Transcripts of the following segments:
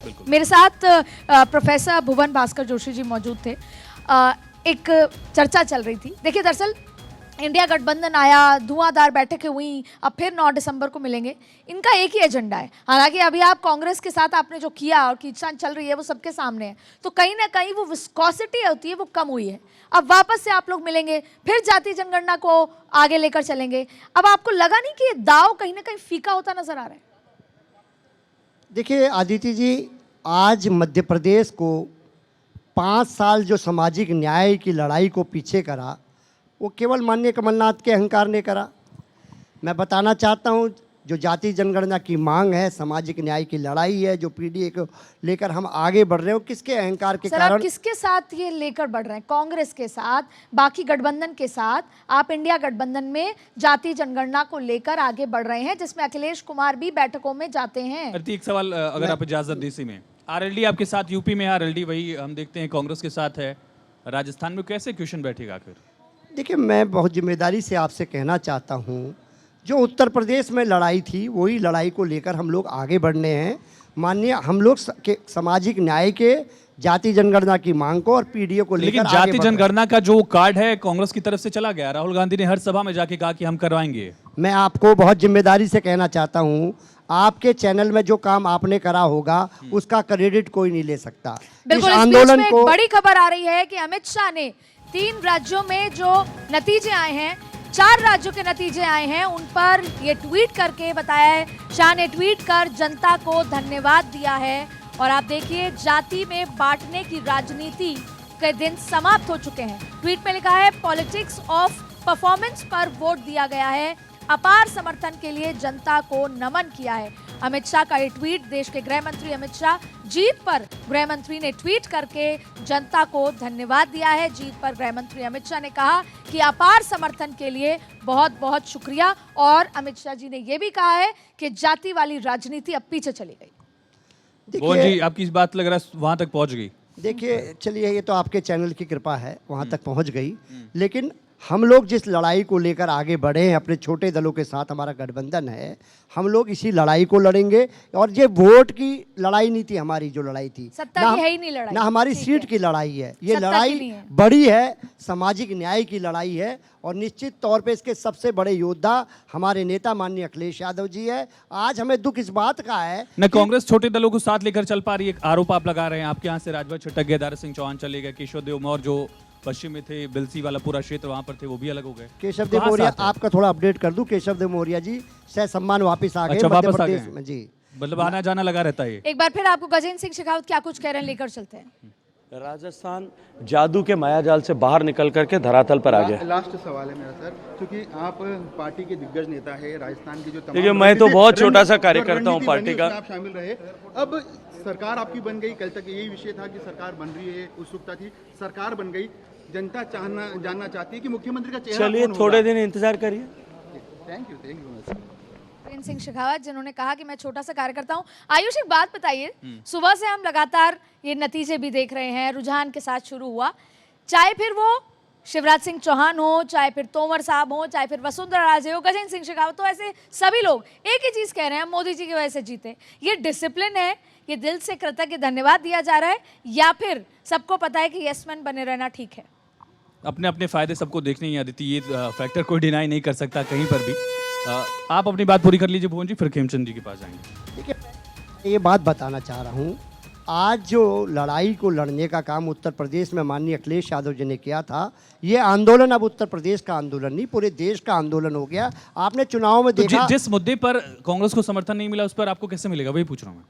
मेरे साथ प्रोफेसर भुवन भास्कर जोशी जी मौजूद थे। एक चर्चा चल रही थी। देखिए, दरअसल इंडिया गठबंधन आया, धुआंधार बैठकें हुई, अब फिर 9 दिसंबर को मिलेंगे। इनका एक ही एजेंडा है। हालांकि अभी आप कांग्रेस के साथ आपने जो किया और खींचतान चल रही है वो सबके सामने है, तो कहीं ना कहीं वो विस्कोसिटी होती है वो कम हुई है। अब वापस से आप लोग मिलेंगे, फिर जाति जनगणना को आगे लेकर चलेंगे। अब आपको लगा नहीं कि ये दाव कहीं ना कहीं फीका होता नजर आ रहा है? देखिए आदित्य जी, आज मध्य प्रदेश को 5 साल जो सामाजिक न्याय की लड़ाई को पीछे करा, वो केवल माननीय कमलनाथ के अहंकार ने करा। मैं बताना चाहता हूँ, जो जाति जनगणना की मांग है, सामाजिक न्याय की लड़ाई है, जो पीडीए को लेकर हम आगे बढ़ रहे हो, किसके अहंकार के सर, कारण? आप किसके साथ ये लेकर बढ़ रहे हैं? कांग्रेस के साथ, बाकी गठबंधन के साथ? आप इंडिया गठबंधन में जाति जनगणना को लेकर आगे बढ़ रहे हैं, जिसमें अखिलेश कुमार भी बैठकों में जाते हैं। एक सवाल अगर आप इजाजत दें, इसी में आरएलडी आपके साथ यूपी में, आरएलडी वही हम देखते हैं कांग्रेस के साथ है राजस्थान में, कैसे क्वेश्चन बैठेगा आखिर? देखिए, मैं बहुत जिम्मेदारी से आपसे कहना चाहता हूँ, जो उत्तर प्रदेश में लड़ाई थी वही लड़ाई को लेकर हम लोग आगे बढ़ने हैं। माननीय हम लोग सामाजिक न्याय के, जाति जनगणना की मांग को और पीडीए को लेकर लेकिन जाति जनगणना का जो कार्ड है कांग्रेस की तरफ से चला गया। राहुल गांधी ने हर सभा में जाके कहा कि हम करवाएंगे। मैं आपको बहुत जिम्मेदारी से कहना चाहता हूँ, आपके चैनल में जो काम आपने करा होगा उसका क्रेडिट कोई नहीं ले सकता। बिल्कुल। इस इस आंदोलन बीच में को एक बड़ी खबर आ रही है कि अमित शाह ने 3 राज्यों में जो नतीजे आए हैं, 4 राज्यों के नतीजे आए हैं, उन पर ये ट्वीट करके बताया है। शाह ने ट्वीट कर जनता को धन्यवाद दिया है। और आप देखिए, जाति में बांटने की राजनीति के दिन समाप्त हो चुके हैं। ट्वीट में लिखा है, पॉलिटिक्स ऑफ परफॉर्मेंस पर वोट दिया गया है, अपार समर्थन के लिए जनता को नमन किया है। अमित शाह का ये ट्वीट, देश के गृह मंत्री अमित शाह जीत पर गृह मंत्री ने ट्वीट करके जनता को धन्यवाद दिया है। जीत पर गृह मंत्री अमित शाह ने कहा कि अपार समर्थन के लिए बहुत बहुत शुक्रिया। और अमित शाह जी ने यह भी कहा है कि जाति वाली राजनीति अब पीछे चली गई। वो जी, आपकी इस बात लग रहा है वहां तक पहुंच गई। देखिए, चलिए, ये तो आपके चैनल की कृपा है, वहाँ तक पहुँच गई। लेकिन हम लोग जिस लड़ाई को लेकर आगे बढ़े हैं, अपने छोटे दलों के साथ हमारा गठबंधन है, हम लोग इसी लड़ाई को लड़ेंगे। और ये वोट की लड़ाई नहीं थी हमारी, जो लड़ाई थी सत्ता की है ही नहीं लड़ाई, ना हमारी सीट की लड़ाई है। ये सत्ता की लड़ाई नहीं है। बड़ी है, सामाजिक न्याय की लड़ाई है। और निश्चित तौर पे इसके सबसे बड़े योद्धा हमारे नेता माननीय अखिलेश यादव जी है। आज हमें दुख इस बात का है न कांग्रेस छोटे दलों को साथ लेकर चल पा रही है। आरोप आप लगा रहे हैं, आपके यहाँ से राजभर छटक गया, दारा सिंह चौहान चले गए, केशव देव मौर्य जो पश्चिम में थे, बिलसी वाला पूरा क्षेत्र वहां पर थे, वो भी अलग हो गए। केशव देव मौर्य, आपका थोड़ा अपडेट कर दूं, केशव देव मौर्य जी सह सम्मान वापस आ गए। अच्छा, मध्य वापस आ प्रदेश गए में जी, मतलब आना जाना लगा रहता है। एक बार फिर आपको गजेंद्र सिंह शेखावत क्या कुछ कह रहे हैं, लेकर चलते हैं। राजस्थान जादू के मायाजाल से बाहर निकल करके धरातल पर आ गया। लास्ट सवाल है मेरा सर, क्योंकि आप पार्टी के दिग्गज नेता है, राजस्थान की जो देखिए, मैं तो बहुत छोटा सा कार्यकर्ता हूँ पार्टी का। आप शामिल रहे, अब सरकार आपकी बन गई। कल तक यही विषय था कि सरकार बन रही है, उत्सुकता थी, सरकार बन गई। जनता जानना चाहती है कि मुख्यमंत्री का चेहरा चलिए, थोड़े दिन इंतजार करिए। Thank you much. Gajendra Singh Shekhawat, जिन्होंने कहा कि मैं छोटा सा कार्यकर्ता हूं। आयुष, एक बात बताइए, सुबह से हम लगातार ये नतीजे भी देख रहे हैं, रुझान के साथ शुरू हुआ, चाहे फिर वो शिवराज सिंह चौहान हो, चाहे फिर तोमर साहब हो, चाहे फिर वसुंधरा राजे हो, गजेंद्र सिंह शेखावत, तो ऐसे सभी लोग एक ही चीज कह रहे हैं, मोदी जी की वजह से जीते। ये डिसिप्लिन है, ये दिल से कृतज्ञ धन्यवाद दिया जा रहा है, या फिर सबको पता है कि यस-मैन बने रहना ठीक है? अपने अपने फायदे सबको देखने ही आदित्य, ये फैक्टर कोई डिनाई नहीं कर सकता कहीं पर भी। आप अपनी बात पूरी कर लीजिए भुवन जी, फिर खेमचंद जी के पास जाएंगे। देखिए, ये बात बताना चाह रहा हूँ, आज जो लड़ाई को लड़ने का काम उत्तर प्रदेश में माननीय अखिलेश यादव जी ने किया था, ये आंदोलन अब उत्तर प्रदेश का आंदोलन नहीं, पूरे देश का आंदोलन हो गया। आपने चुनाव में देखा, जिस मुद्दे पर कांग्रेस को समर्थन नहीं मिला उस पर आपको कैसे मिलेगा, वही पूछ रहा हूँ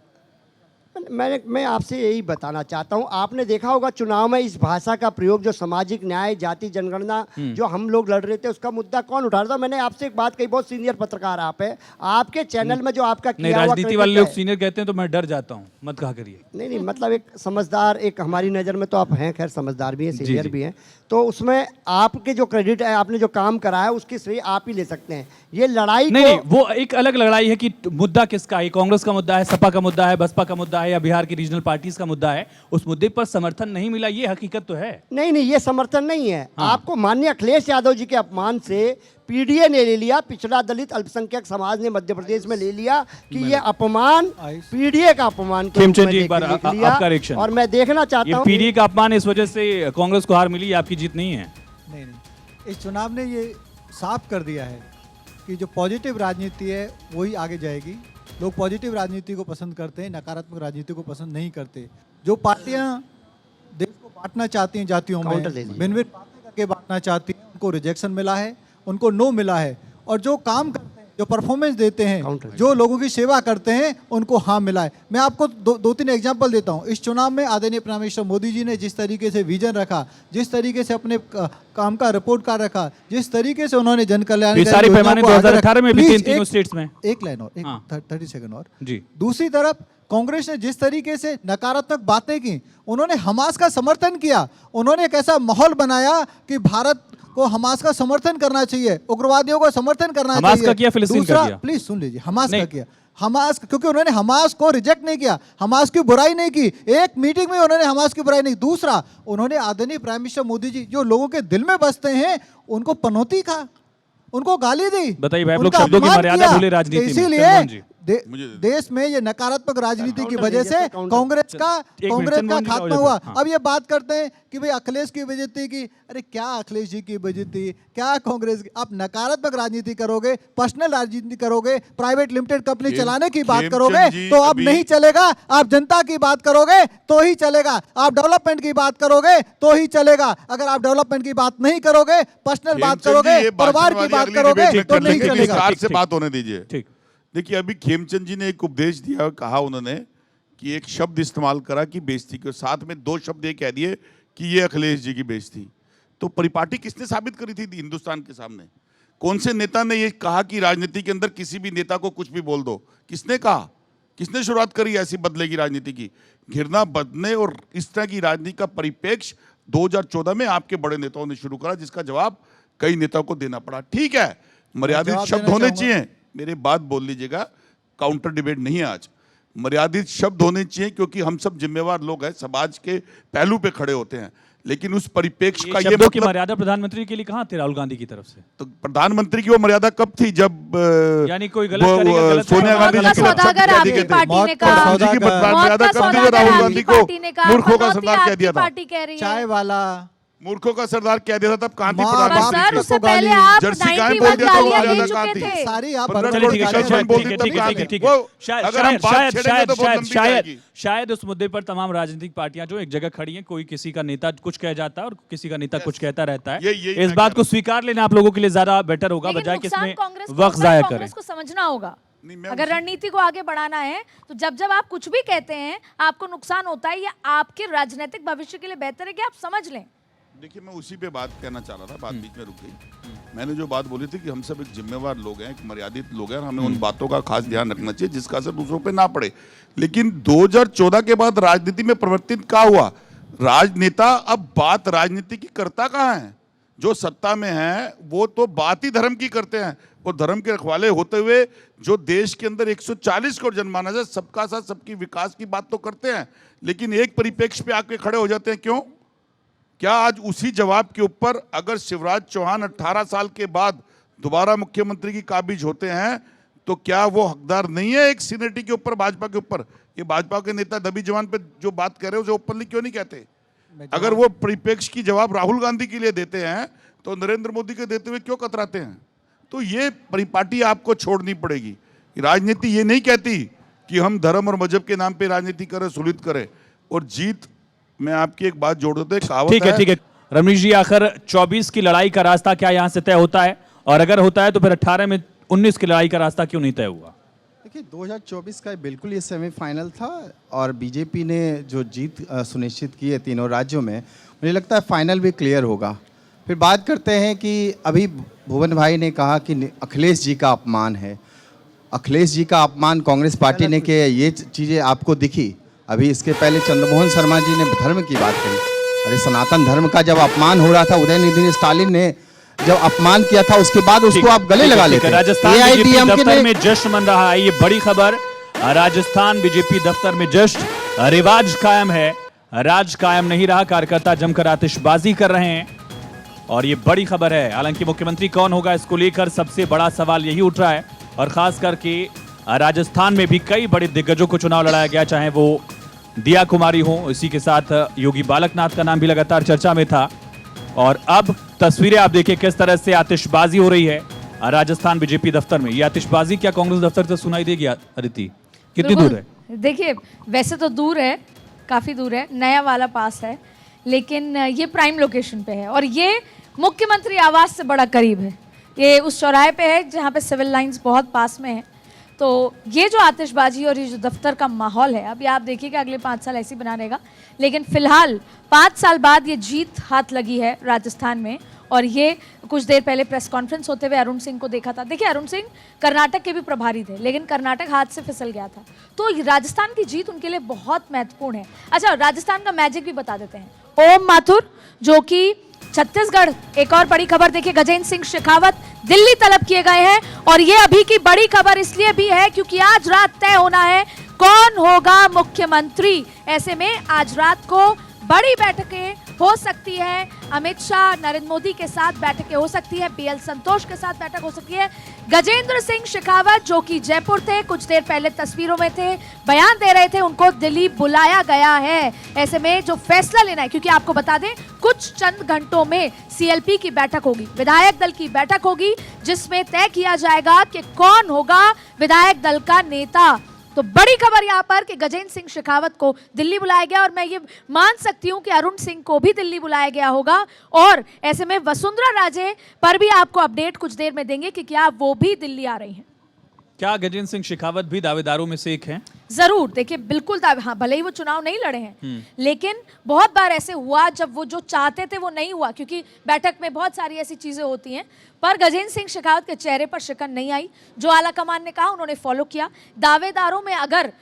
मैं आपसे यही बताना चाहता हूं। आपने देखा होगा चुनाव में इस भाषा का प्रयोग, जो सामाजिक न्याय, जाति जनगणना जो हम लोग लड़ रहे थे, उसका मुद्दा कौन उठा रहा था? मैंने आपसे एक बात कही, बहुत सीनियर पत्रकार आप है, आपके चैनल में जो आपका नहीं, राजनीति वाले लोग सीनियर कहते हैं तो मैं डर जाता हूँ, मत कहा करिए। नहीं, मतलब एक समझदार, एक हमारी नज़र में तो आप हैं, खैर समझदार भी हैं, सीनियर भी हैं, तो उसमें आपके जो क्रेडिट है, आपने जो काम करा है, उसकी श्रेय आप ही ले सकते हैं। ये लड़ाई नहीं, वो एक अलग लड़ाई है कि मुद्दा किसका है, कांग्रेस का मुद्दा है, सपा का मुद्दा है, बसपा का मुद्दा है, या या बिहार की रीजनल पार्टीज का मुद्दा है, उस मुद्दे पर समर्थन नहीं मिला, ये हकीकत तो है। नहीं नहीं, ये समर्थन नहीं है। आपको माननीय अखिलेश यादव जी के अपमान से पीडीए ने ले लिया, पिछड़ा दलित अल्पसंख्यक समाज ने मध्य प्रदेश में ले लिया कि ये अपमान पीडीए का अपमान के रूप खेमचंद में जी, एक बार देख लिया। आपका रिएक्शन। और मैं देखना चाहता ये हूँ पीडीए का अपमान, इस वजह से कांग्रेस को हार मिली, ये आपकी जीत नहीं है। नहीं, इस चुनाव ने ये साफ कर दिया है कि जो पॉजिटिव राजनीति है वही आगे जाएगी। लोग पॉजिटिव राजनीति को पसंद करते हैं, नकारात्मक राजनीति को पसंद नहीं करते। जो पार्टियां देश को बांटना चाहती हैं जातियों में, काउंटर ले लीजिए। भिन्न भिन्न बातें करके बांटना चाहती हैं, उनको रिजेक्शन मिला है, उनको नो मिला है। और जो काम करते हैं, जो परफॉर्मेंस देते हैं, काउंटर। जो लोगों की सेवा करते हैं, उनको हाँ मिला है। मैं आपको दो तीन एग्जांपल देता हूँ। इस चुनाव में आदरणीय प्राइम मिनिस्टर मोदी जी ने जिस तरीके से विजन रखा, जिस तरीके से अपने काम का रिपोर्ट कार्ड रखा, जिस तरीके से उन्होंने जन कल्याण ये सारे पैमाने 2018 में भी थे इन तीनों स्टेट्स में। एक लाइन और, हाँ। 30 सेकंड और जी। दूसरी तरफ कांग्रेस ने जिस तरीके से नकारात्मक बातें की, उन्होंने हमास का समर्थन किया। उन्होंने एक ऐसा माहौल बनाया कि भारत को हमास का समर्थन करना चाहिए, उग्रवादियों को समर्थन करना हमास चाहिए। का किया, फिलिस्तीन का किया। प्लीज सुन लीजिए, हमास का नहीं। किया। हमास, क्योंकि उन्होंने हमास को रिजेक्ट नहीं किया, हमास की बुराई नहीं की, एक मीटिंग में उन्होंने हमास की बुराई नहीं। दूसरा, उन्होंने आदरणीय प्राइम मिनिस्टर मोदी जी जो लोगों के दिल में बसते हैं, उनको पनौती कहा, उनको गाली दी। बताइए भाई, आप लोग उनका शब्दों की अपमान मर्यादा किया। भूले राजनीति में। इसीलिए चंद्रमोहन जी। देश में ये नकारात्मक राजनीति की वजह से काउंटर। कांग्रेस का चंद्रमोहन जी का खात्मा हो हुआ। जाए। हाँ। अब ये बात करते हैं कि भाई अखिलेश की बेइज्जती की। अरे क्या अखिलेश जी की बेइज्जती, क्या कांग्रेस की? आप नकारात्मक राजनीति करोगे, पर्सनल राजनीति करोगे, प्राइवेट लिमिटेड कंपनी चलाने की बात करोगे तो अब नहीं चलेगा। आप जनता की बात करोगे तो ही चलेगा, आप डेवलपमेंट की बात करोगे तो ही चलेगा। अगर आप डेवलपमेंट की बात नहीं करोगे, पर्सनल बात करोगे, परिवार की बात करोगे तो नहीं चलेगा। विस्तार से ठीक, बात होने दीजिए। ठीक। देखिए, अभी खेमचंद जी ने एक उपदेश दिया, कहा उन्होंने कि एक शब्द इस्तेमाल करा कि बेइज्जती के साथ में दो शब्द ये कह दिए कि ये अखिलेश जी की बेइज्जती। तो परिपाटी किसने साबित करी थी हिंदुस्तान के सामने? कौन से नेता ने ये कहा कि राजनीति के अंदर किसी भी नेता को कुछ भी बोल दो? किसने कहा? किसने शुरुआत करी ऐसी बदले की राजनीति की? घिरना बदलने और इस तरह की राजनीति का परिप्रेक्ष्य 2014 में आपके बड़े नेताओं ने शुरू करा, जिसका जवाब कई नेताओं को देना पड़ा। ठीक है, मर्यादित जवाब शब्द देना होने चाहूंगा। चाहिए। मेरे बात बोल लीजिएगा, काउंटर डिबेट नहीं है आज। मर्यादित शब्द होने चाहिए, क्योंकि हम सब जिम्मेवार लोग हैं, समाज के पहलू पे खड़े होते हैं। लेकिन उस परिप्रेक्ष्य का ये शब्दों की मतलब, मर्यादा प्रधानमंत्री के लिए कहाँ थे राहुल गांधी की तरफ से? तो प्रधानमंत्री की वो मर्यादा कब थी जब यानी कोई गलत करेगा, गलत सोनिया करेगा, गांधी मौत जी का के सौदागर शब्द आपकी कह दिए थे। पार्टी ने मौत का कहा, जी की सौदागर। मर्यादा मौत का कब दी थी? सौदागर राहुल आपकी गांधी को पार्टी ने कहा, मूर्खों का पनौती सरदार कह आपकी दिया था। पार्टी कह रही है। चाय वाला मूर्खों का सरदार कह दिया था, तब कहाँ थी माँ पर बाप प्रधानमंत्री? सर को उससे गाली, पहले आप जर्सी 90 गाय में बोल दिया तो गालियां मर्यादा दे कहाँ चुके थी? थे। सारी आप चलिए ठीक है, शायद शायद बोल दी ठीक तब है, कहाँ ठीक है, थी? ठीक है। वो शायद अगर हम बात शायद छेड़ेंगे तो बहुत लंबी शायद जाएगी। शायद उस मुद्दे पर तमाम राजनीतिक पार्टियां जो एक जगह खड़ी हैं, कोई किसी का नेता कुछ कह जाता है और किसी का नेता कुछ कहता रहता है। यही इस मैं बात कह को रहा स्वीकार लेना आप लोगों के लिए ज्यादा बेटर होगा, लेकिन बजाय कि नुकसान इसमें कांग्रेस को वक्त होता है, जाया करें। कांग्रेस को समझना होगा। नहीं, मैं अगर रणनीति को आगे बढ़ाना है तो जब आप कुछ भी कहते हैं आपको नुकसान होता है, ये आपके राजनीतिक भविष्य के लिए बेहतर है कि आप समझ लें। देखिए, मैं उसी पे बात कहना चाह रहा था, बात बीच में रुक गई। मैंने जो बात बोली थी कि हम सब एक जिम्मेवार लोग हैं, एक मर्यादित लोग हैं, और हमें उन बातों का खास ध्यान रखना चाहिए जिसका असर दूसरों पे ना पड़े। लेकिन 2014 के बाद राजनीति में परिवर्तित क्या हुआ? राजनेता अब बात राजनीति की करता कहाँ है? जो सत्ता में है वो तो बात ही धर्म की करते हैं, और धर्म के रखवाले होते हुए जो देश के अंदर 140 करोड़ जनमानस है, सबका साथ सबकी विकास की बात तो करते हैं, लेकिन एक परिप्रेक्ष्य पे आके खड़े हो जाते हैं। क्यों? क्या आज उसी जवाब के ऊपर अगर शिवराज चौहान 18 साल के बाद दोबारा मुख्यमंत्री की काबिज होते हैं, तो क्या वो हकदार नहीं है एक सीनियरिटी के ऊपर, भाजपा के ऊपर? ये भाजपा के नेता दबी जवान पे जो बात कर रहे हो, जो ओपनली क्यों नहीं कहते? अगर वो परिप्रेक्ष्य की जवाब राहुल गांधी के लिए देते हैं तो नरेंद्र मोदी के देते हुए क्यों कतराते हैं? तो ये परिपाटी आपको छोड़नी पड़ेगी। राजनीति ये नहीं कहती कि हम धर्म और मजहब के नाम पे राजनीति करें, सुलित करें और जीत। मैं आपकी एक बात जोड़ देता हूं, कहावत ठीक है, ठीक है रमनीश जी, आखिर 24 की लड़ाई का रास्ता क्या यहाँ से तय होता है? और अगर होता है तो फिर 18 में 19 की लड़ाई का रास्ता क्यों नहीं तय हुआ? देखिए, 2024 का बिल्कुल ये सेमीफाइनल था, और बीजेपी ने जो जीत सुनिश्चित की है तीनों राज्यों में, मुझे लगता है फाइनल भी क्लियर होगा। फिर बात करते हैं कि अभी भुवन भाई ने कहा कि अखिलेश जी का अपमान है। अखिलेश जी का अपमान कांग्रेस पार्टी ने किया, ये चीज़ें आपको दिखी? अभी इसके पहले चंद्रमोहन शर्मा जी ने धर्म की बात करी। अरे सनातन धर्म का जब अपमान हो रहा था, उदयनिधि स्टालिन ने जब अपमान किया था, उसके बाद उसको आप गले लगा लेते हैं। राजस्थान बीजेपी दफ्तर में जश्न मन रहा है, ये बड़ी खबर। राजस्थान बीजेपी दफ्तर में जश्न रिवाज कायम है, राज कायम नहीं रहा। कार्यकर्ता जमकर आतिशबाजी कर रहे हैं और ये बड़ी खबर है। हालांकि मुख्यमंत्री कौन होगा इसको लेकर सबसे बड़ा सवाल यही उठ रहा है और खास करके राजस्थान में भी कई बड़े दिग्गजों को चुनाव लड़ाया गया, चाहे वो दिया कुमारी हो, इसी के साथ योगी बालकनाथ का नाम भी लगातार चर्चा में था। और अब तस्वीरें आप देखिए किस तरह से आतिशबाजी हो रही है राजस्थान बीजेपी दफ्तर में। ये आतिशबाजी क्या कांग्रेस दफ्तर से सुनाई देगी अदिति? कितनी दूर है? देखिए वैसे तो दूर है, काफ़ी दूर है, नया वाला पास है, लेकिन ये प्राइम लोकेशन पे है और ये मुख्यमंत्री आवास से बड़ा करीब है। ये उस चौराहे पे है जहाँ पे सिविल लाइंस बहुत पास में है। तो ये जो आतिशबाजी और ये जो दफ्तर का माहौल है, अभी आप देखिएगा अगले 5 साल ऐसे ही बना रहेगा, लेकिन फिलहाल 5 साल बाद ये जीत हाथ लगी है राजस्थान में। और ये कुछ देर पहले प्रेस कॉन्फ्रेंस होते हुए अरुण सिंह को देखा था। देखिए अरुण सिंह कर्नाटक के भी प्रभारी थे, लेकिन कर्नाटक हाथ से फिसल गया था, तो राजस्थान की जीत उनके लिए बहुत महत्वपूर्ण है। अच्छा, राजस्थान का मैजिक भी बता देते हैं। ओम माथुर जो कि छत्तीसगढ़, एक और बड़ी खबर देखिए, गजेंद्र सिंह शेखावत दिल्ली तलब किए गए हैं और ये अभी की बड़ी खबर इसलिए भी है क्योंकि आज रात तय होना है कौन होगा मुख्यमंत्री। ऐसे में आज रात को बड़ी बैठकें हो सकती है, अमित शाह नरेंद्र मोदी के साथ बैठकें हो सकती है, बीएल संतोष के साथ बैठक हो सकती है। गजेंद्र सिंह शेखावत जो कि जयपुर थे, कुछ देर पहले तस्वीरों में थे, बयान दे रहे थे, उनको दिल्ली बुलाया गया है। ऐसे में जो फैसला लेना है, क्योंकि आपको बता दें कुछ चंद घंटों में सीएलपी की बैठक होगी, विधायक दल की बैठक होगी, जिसमें तय किया जाएगा कि कौन होगा विधायक दल का नेता। तो बड़ी खबर यहां पर कि गजेंद्र सिंह शेखावत को दिल्ली बुलाया गया और मैं ये मान सकती हूं कि अरुण सिंह को भी दिल्ली बुलाया गया होगा। और ऐसे में वसुंधरा राजे पर भी आपको अपडेट कुछ देर में देंगे कि क्या वो भी दिल्ली आ रही हैं। क्या गजेंद्र सिंह शेखावत भी दावेदारों में से एक हैं? जरूर, देखिए बिल्कुल हाँ, भले ही वो चुनाव नहीं लड़े हैं, लेकिन बहुत बार ऐसे हुआ जब वो जो चाहते थे वो नहीं हुआ, क्योंकि बैठक में बहुत सारी ऐसी चीजें होती हैं। पर गजेंद्र सिंह शेखावत के चेहरे पर शिकन नहीं आई, जो आला कमान ने कहा उन्होंने फॉलो किया। दावेदारों में अगर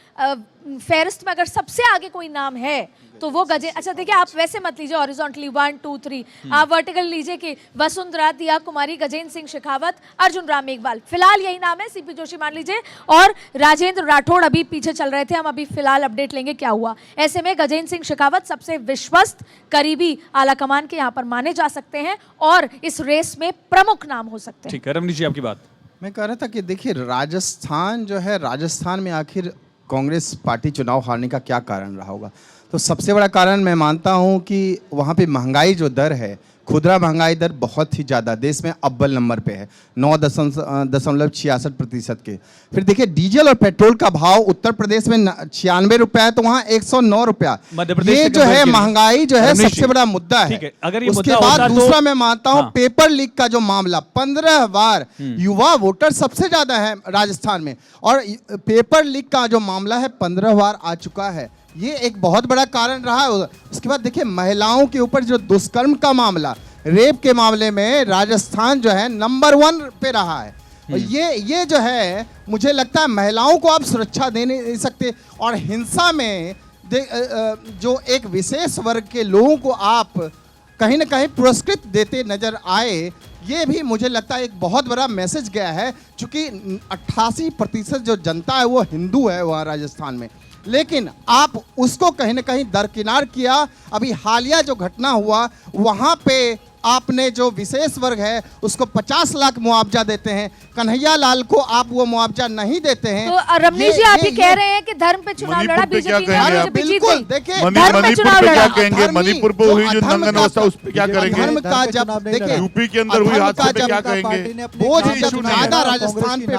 फेहरिस्त में अगर सबसे आगे कोई नाम है तो वो अच्छा देखिए, आप वैसे मत लीजिए हॉरिजॉन्टली 1 2 3, आप वर्टिकल लीजिए कि वसुंधरा, दिया कुमारी, गजेंद्र सिंह शेखावत, अर्जुन राम मेघवाल, फिलहाल यही नाम है। सीपी जोशी मान लीजिए और राजेंद्र राठौड़ अभी पीछे चल रहे थे, हम अभी फिलहाल अपडेट लेंगे क्या हुआ। ऐसे में गजेंद्र सिंह शेखावत सबसे विश्वस्त करीबी आला कमान के यहाँ पर माने जा सकते हैं और इस रेस में प्रमुख नाम हो सकते हैं। ठीक है, रमनीश जी आपकी बात। मैं कह रहा था कि देखिए राजस्थान जो है, राजस्थान में आखिर कांग्रेस पार्टी चुनाव हारने का क्या कारण रहा होगा? तो सबसे बड़ा कारण मैं मानता हूं कि वहाँ पे महंगाई जो दर है, खुदरा महंगाई दर बहुत ही ज़्यादा देश में अव्वल नंबर पे है, 9.66% के। फिर देखिए डीजल और पेट्रोल का भाव उत्तर प्रदेश में 96 रुपया है, तो वहाँ 109 रुपया। ये जो है महंगाई जो है सबसे बड़ा मुद्दा है। उसके बाद दूसरा मैं मानता हूँ पेपर लीक का जो मामला, 15 बार युवा वोटर सबसे ज्यादा है राजस्थान में, और पेपर लीक का जो मामला है 15 बार आ चुका है, ये एक बहुत बड़ा कारण रहा है। उसके बाद देखिए महिलाओं के ऊपर जो दुष्कर्म का मामला, रेप के मामले में राजस्थान जो है नंबर 1 पे रहा है। और ये जो है मुझे लगता है महिलाओं को आप सुरक्षा दे नहीं सकते, और हिंसा में जो एक विशेष वर्ग के लोगों को आप कहीं ना कहीं पुरस्कृत देते नजर आए, ये भी मुझे लगता है एक बहुत बड़ा मैसेज गया है। चूंकि 88% जो जनता है वो हिंदू है वहाँ राजस्थान में, लेकिन आप उसको कहीं ना कहीं दरकिनार किया। अभी हालिया जो घटना हुआ वहाँ पे आपने जो विशेष वर्ग है उसको 50 लाख मुआवजा देते हैं, कन्हैया लाल को आप वो मुआवजा नहीं देते हैं। तो रमनीश जी आप ये कह रहे हैं कि धर्म पे चुनाव लड़ा बीजेपी ने? बिल्कुल, देखिए मणिपुर पे क्या कहेंगे? मणिपुर पे हुई जो दंगन अवस्था उस पे क्या करेंगे? धर्म का जब देखिए यूपी के अंदर हुई हादसे पे क्या कहेंगे? वो जब ज्यादा राजस्थान पे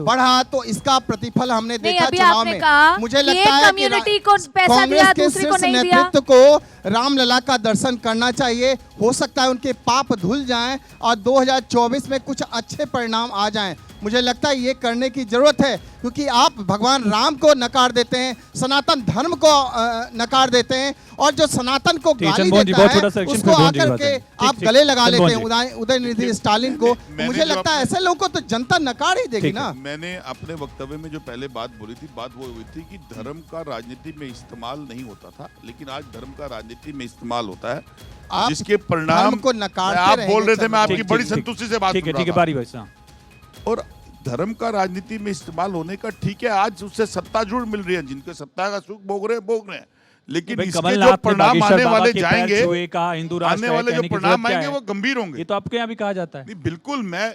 बढ़ा तो इसका प्रतिफल हमने देखा चुनाव में। मुझे लगता है कि कांग्रेस के शीर्ष नेतृत्व को रामलला का दर्शन करना चाहिए। हो सकता है उनके पाप धुल जाएं और 2024 में कुछ अच्छे परिणाम आ जाएं। मुझे लगता है ये करने की जरूरत है, क्योंकि आप भगवान राम को नकार देते हैं, सनातन धर्म को नकार देते हैं, और जो सनातन को गाली देता है उसको आकर के आप गले लगा लेते हैं उदयनिधि स्टालिन को। मुझे लगता है ऐसे लोगों को तो जनता नकार ही देगी ना। मैंने अपने वक्तव्य में जो पहले बात बोली थी, बात वो हुई थी कि धर्म का राजनीति में इस्तेमाल नहीं होता था, लेकिन आज धर्म का राजनीति में इस्तेमाल होता है, जिसके परिणाम को नकार आप बोल रहे थे। मैं आपकी बड़ी संतुष्टि से बात ठीक है बारी भाई साहब। और धर्म का राजनीति में इस्तेमाल होने का ठीक है, आज उससे सत्ता जुड़ मिल रही है, जिनके सत्ता का सुख भोग रहे हैं, लेकिन भाई इसके कमलनाथ जो ने परिणाम बागेश्वर आने बाबा वाले के पैर जाएंगे, छुए, कहा हिंदू राष्ट्र आने है, वाले जो कहने की परिणाम जरूरत क्या आएंगे है? वो गंभीर होंगे। ये तो आपके यहाँ भी कहा जाता है। नहीं, बिल्कुल मैं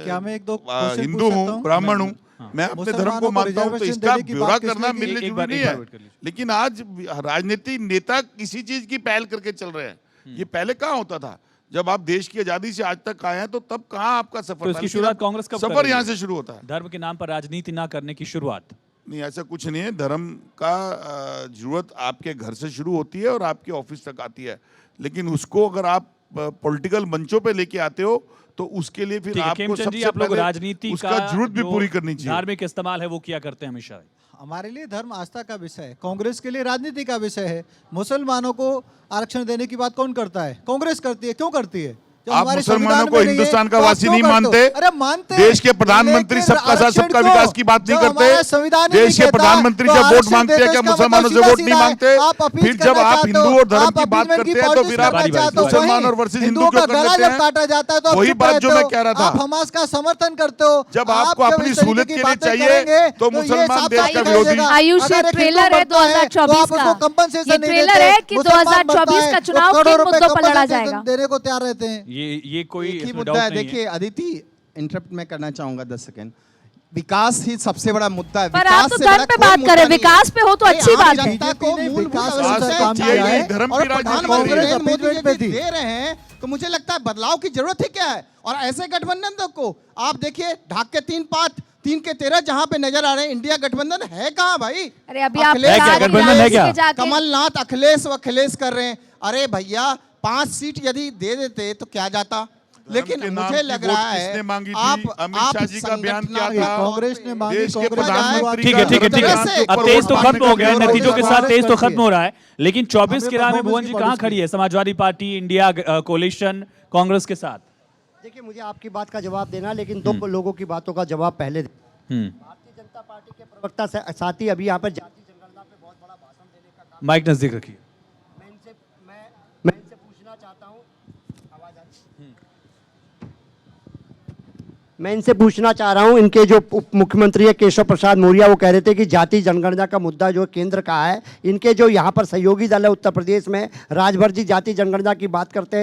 क्या मैं एक दो क्वेश्चन हिंदू पूछ सकता हूँ, हूँ? ब्राह्मण हूँ, मैं अपने धर्म मुसलमानों को को मानता हूँ, तो रिजर्वेशन इसका देने की ब्यौरा बात किसने करना की? मिलने एक बार जुलने नहीं है। wait कर लीजिए। लेकिन आज राजनीतिक नेता किसी चीज की पहल करके चल रहे हैं, ये पहले कहाँ होता था? जब आप देश की आजादी से आज तक आए हैं, तो तब कहाँ आपका सफर तो था? इसकी लेकिन शुरुआत अब कांग्रेस कब कर सफर रही यहाँ है? से शुरू होता है। धर्म के नाम पर राजनीति ना करने की शुरुआत। नहीं, ऐसा कुछ नहीं है। धर्म का जरूरत आपके घर से शुरू होती है और आपके ऑफिस तक आती है, लेकिन उसको अगर आप पॉलिटिकल मंचों पे लेके आते हो तो उसके लिए फिर ठीक है, आपको खेमचंद जी, सबसे आप लोग पहले राजनीति उसका का जरूरत भी जो पूरी करनी चाहिए। धार्मिक इस्तेमाल है वो किया करते हैं हमेशा। हमारे लिए धर्म आस्था का विषय है, कांग्रेस के लिए राजनीति का विषय है। मुसलमानों को आरक्षण देने की बात कौन करता है? कांग्रेस करती है। क्यों करती है? जब आप हमारे मुसलमानों संविधान को में नहीं है, हिंदुस्तान का तो आप वासी क्यों नहीं करते हो? मानते? अरे मानते हैं। देश के प्रधानमंत्री लेकिन सबका साथ आरक्षण सबका को विकास की बात नहीं जो हमारा करते। संविधान ही देश के नहीं कहता, प्रधानमंत्री तो जब वोट आरक्षण मांगते हैं देते क्या इसका मुसलमानों से मतलब वोट नहीं सीधा-सीधा मांगते? है। आप अपील फिर जब करना आप चाहते हिंदू हो, और धर्म आप की बात अपील करते हैं तो politics फिर आप करना चाहते हो, मुसलमान वहीं और वर्सेस हिंदू हिंदुओं क्यों का कर गला लेते जब हैं? काटा जाता है तो आप वही चुप बात रहते जो मैं हो। कह रहा था। आप हमास का समर्थन करते हो। जब आप आपको जब अपनी इस तरीके सहूलियत की के लिए बातें चाहिए, करेंगे, तो ये मुसलमान साफ देश साफ का दिखाई विरोधी। देगा। आयुष, ये अगर एक हिंदू ट्रेलर है बनता है, तो 2024 आप उसको का। compensation ये नहीं ट्रेलर देते। है कि मुसलमान 2024 बनता है, का तो चुनाव करोड़ों किन रुपए मुद्दों पर लड़ा compensation जाएगा? देने को तैयार रहते हैं। ये कोई एक ही इसमें मुद्दा डाउट है। नहीं है। देखिए अदिति, इंटरप्ट मैं करना चाहूंगा 10 सेकंड। विकास ही सबसे बड़ा मुद्दा है। पर विकास आप तो से धर्म बड़ा पे कोई बात मुद्दा करें, नहीं है। विकास पे हो तो भाई, अच्छी आम बात है। जनता को बीजेपी ने मूलभूत विकास आवश्यकताएं आवश्यकताएं चाहिए चाहिए, धर्म और की राजनीति प्रधानमंत्री हो रही है। नरेंद्र मोदी अपील पे यदि थी। दे रहे हैं तो मुझे लगता है बदलाव की जरूरत ही क्या है। और ऐसे गठबंधन को आप देखिए, ढाक के 3 के 13 जहां पे नजर आ रहे हैं, इंडिया गठबंधन है कहाँ भाई? अरे अभी आप अखिलेश है क्या? बता रही गठबंधन हैं, है क्या? इसके जाके- कमलनाथ अखिलेश व अखिलेश कर रहे हैं। अरे भैया 5 सीट यदि दे देते तो क्या जाता? लेकिन के नाम मुझे की लग वोट रहा है किसने मांगी थी? आप अमित शाह जी का बयान क्या था? कांग्रेस ने मांगी, देश के कांग्रेस प्रधानमंत्री ठीक है, ठीक है, ठीक तरह है। से अब तेज तो खत्म हो गया है, नतीजों के साथ तेज तो करती है। खत्म हो रहा है, लेकिन 24 की राह में परफॉर्मेंस भुवन जी की कहाँ पॉलिसी खड़ी है? Samajwadi party, India coalition, Congress के साथ। देखिए, मुझे आपकी बात का जवाब देना, लेकिन दो लोगों की बातों का जवाब पहले दे। भारतीय जनता पार्टी के प्रवक्ता साथी अभी यहाँ पर जाति जनगणना पे बहुत बड़ा भाषण देने का काम। माइक नजदीक रखिए। मैं इनसे पूछना चाहता हूँ, आवाज आ रही है? मैं इनसे पूछना चाह रहा हूँ, इनके जो उप मुख्यमंत्री है केशव प्रसाद मौर्य, वो कह रहे थे कि जाति जनगणना का मुद्दा जो केंद्र का है, इनके जो यहाँ पर सहयोगी दल है उत्तर प्रदेश में, राजभर जी जाति जनगणना की बात करते हैं।